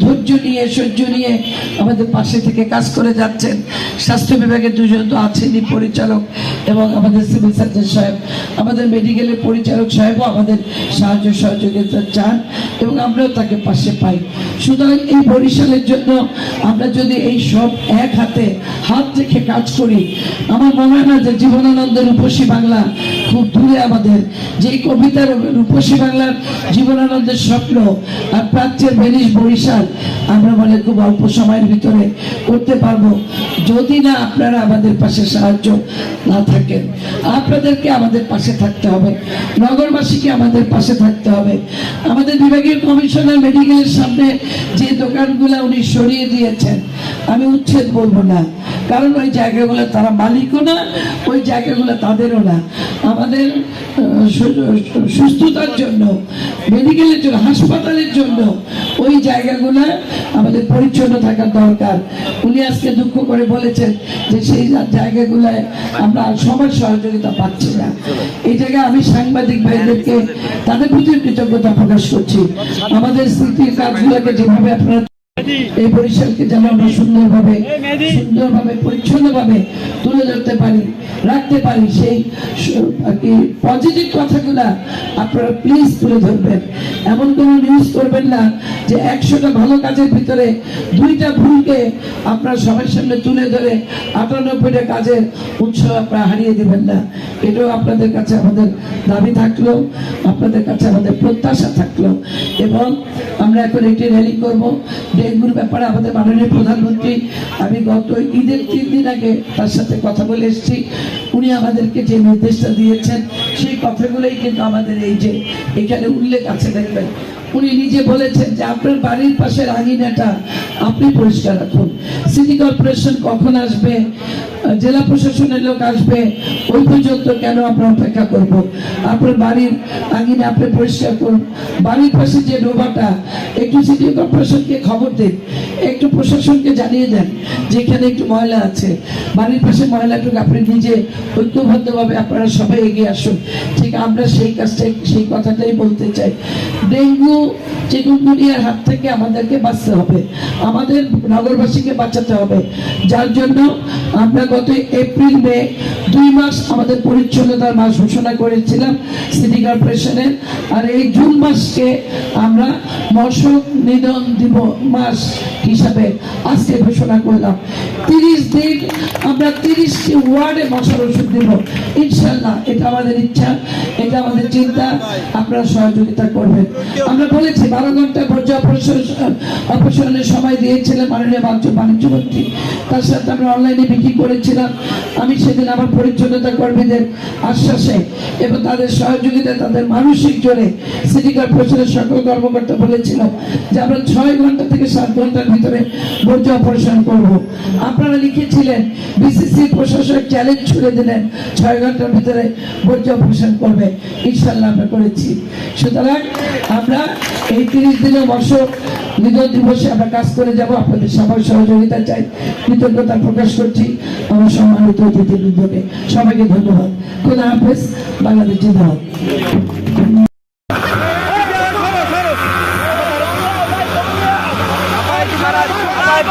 ধৈর্য নিয়ে সহ্য নিয়ে আমাদের পাশে থেকে কাজ করে যাচ্ছেন। স্বাস্থ্য বিভাগের দুজন তো আছেনই পরিচালক, এবং আমাদের সিভিল সার্জন সাহেব, আমাদের মেডিকেলের পরিচালক সাহেবও আমাদের সাহায্য সহযোগিতা চান এবং আমরাও তাকে পাশে পাই। সুতরাং এই বরিশালের জন্য আমরা যদি এই সব এক হাতে হাত রেখে কাজ করি, আমার মনে হয় না যে জীবনানন্দের রূপসী বাংলা খুব দূরে। আমাদের যে কবিতার রূপসী বাংলার জীবনানন্দের স্বপ্ন আর প্রাচ্যের ভেনিস বরিশাল আমরা মনে খুব অল্প সময়ের ভিতরে করতে পারবো, যদি না আপনারা আমাদের পাশে সাহায্য না থাকেন। আপনাদেরকে আমাদের পাশে থাকতে হবে, নগরবাসীকে আমাদের পাশে থাকতে হবে। আমাদের বিভাগীয় কমিশনার মেডিকেলের সামনে যে দোকানগুলো উনি সরিয়ে দিয়েছেন, আমি উচ্ছেদ বলবো না, কারণ ওই জায়গাগুলো তারা মালিকও না, ওই জায়গাগুলো তাদেরও না। আমাদের সুস্থতার জন্য, মেডিকেলের জন্য, হাসপাতালের জন্য ওই জায়গাগুলো আমাদের পরিচ্ছন্ন থাকার দরকার। উনি আজকে দুঃখ করে বলেছেন যে সেই জায়গাগুলোয় আমরা সবার সহযোগিতা পাচ্ছি না। এই জায়গায় আমি সাংবাদিক ভাইদেরকে তাদের প্রতি কৃতজ্ঞতা প্রকাশ করছি। আমাদের স্মৃতির কাজগুলোকে যেভাবে আপনারা এই বরিশালকে যেন আমরা সুন্দরভাবে পরিচ্ছন্নভাবে তুলে ধরতে পারি, রাখতে পারি, সেই পজিটিভ কথাগুলা আপনারা প্লিজ তুলে ধরবেন। এমন কোনো নিউজ করবেন না যে 100টা ভালো কাজের ভিতরে 2টা ভুলকে আপনারা সবার সামনে তুলে ধরে 98টা কাজের উৎসাহ আপনারা হারিয়ে দেবেন না। এটাও আপনাদের কাছে আমাদের দাবি থাকলো, আপনাদের কাছে আমাদের প্রত্যাশা থাকলো। এবং আমরা এখন একটি র্যালি করবো ডেঙ্গুর ব্যাপারে। আমাদের মাননীয় প্রধানমন্ত্রী, আমি গত ঈদের 3 দিন আগে তার সাথে কথা বলে এসেছি। উনি আমাদেরকে যে নির্দেশটা দিয়েছেন সেই কথাগুলোই কিন্তু আমাদের এই যে এখানে উল্লেখ আছে, দেখবেন উনি নিজে বলেছেন যে আপনার বাড়ির পাশের আঙিনাটা আপনি পরিষ্কার রাখুন। সিটি কর্পোরেশন কখন আসবে, জেলা প্রশাসনের লোক আসবে, ওই পর্যন্ত কেন আমরা অপেক্ষা করব? আপনার বাড়ির আঙিনা আপনি পরিষ্কার করুন। বাড়ির পাশে যে ডোবাটা, একটু সিটি কর্পোরেশনকে খবর দিন, একটু প্রশাসনকে জানিয়ে দেন যেখানে একটু ময়লা আছে। বাড়ির পাশে ময়লাটুকু আপনি নিজে ঐক্যবদ্ধভাবে আপনারা সবাই এগিয়ে আসুন। ঠিক আমরা সেই কাজটাই, সেই কথাটাই বলতে চাই। ডেঙ্গু চিকুনগুনিয়ার হাত থেকে আমাদেরকে বাঁচতে হবে, আমাদের নগরবাসীকে বাঁচাতে হবে। যার জন্য আমরা গত এপ্রিল মে 2 মাস আমাদের পরিচ্ছন্নতার মাস ঘোষণা করেছিলাম সিটি কর্পোরেশনের। আর এই জুন মাসকে আমরা মশক নিধন দিবস মাস হিসাবে আজকে ঘোষণা করলাম। 30 দিন আমরা 30টি ওয়ার্ডে মশার ওষুধ দিব ইনশাল্লাহ। এটা আমাদের ইচ্ছা, এটা আমাদের চিন্তা, আপনারা সহযোগিতা করবেন। আমরা বলেছি 12 ঘন্টা বর্জ্য অপসারণের সময় দিয়েছিলেন মাননীয় বাণিজ্য মন্ত্রী, তার সাথে আমরা অনলাইনে বিক্রি করেছিলাম। আমি সেদিন আমার পরিচ্ছন্নতা কর্মীদের আশ্বাসে এবং তাদের সহযোগিতায়, তাদের মানসিক জোরে সিটি কর্পোরেশনের সকল কর্মকর্তা বলেছিলাম যে আমরা 6 ঘন্টা থেকে 7 ঘন্টার ভিতরে বর্জ্য অপসারণ করব। আপনারা লিখেছিলেন, বিসিসি প্রশাসক চ্যালেঞ্জ ছুড়ে দিলেন 6 ঘন্টার ভিতরে বর্জ্য অপসারণ করবে। ইনশাল্লাহ আমরা করেছি। সুতরাং আমরা এই 30 দিনে মশক নিধন দিবসে আমরা কাজ করে যাব। আপনাদের সবার সহযোগিতা চাই, কৃতজ্ঞতা প্রকাশ করছি আমার সম্মানিত অতিথিবৃন্দকে। সবাইকে ধন্যবাদ। খোদা হাফেজ। বাংলাদেশ জিন্দাবাদ। Vai,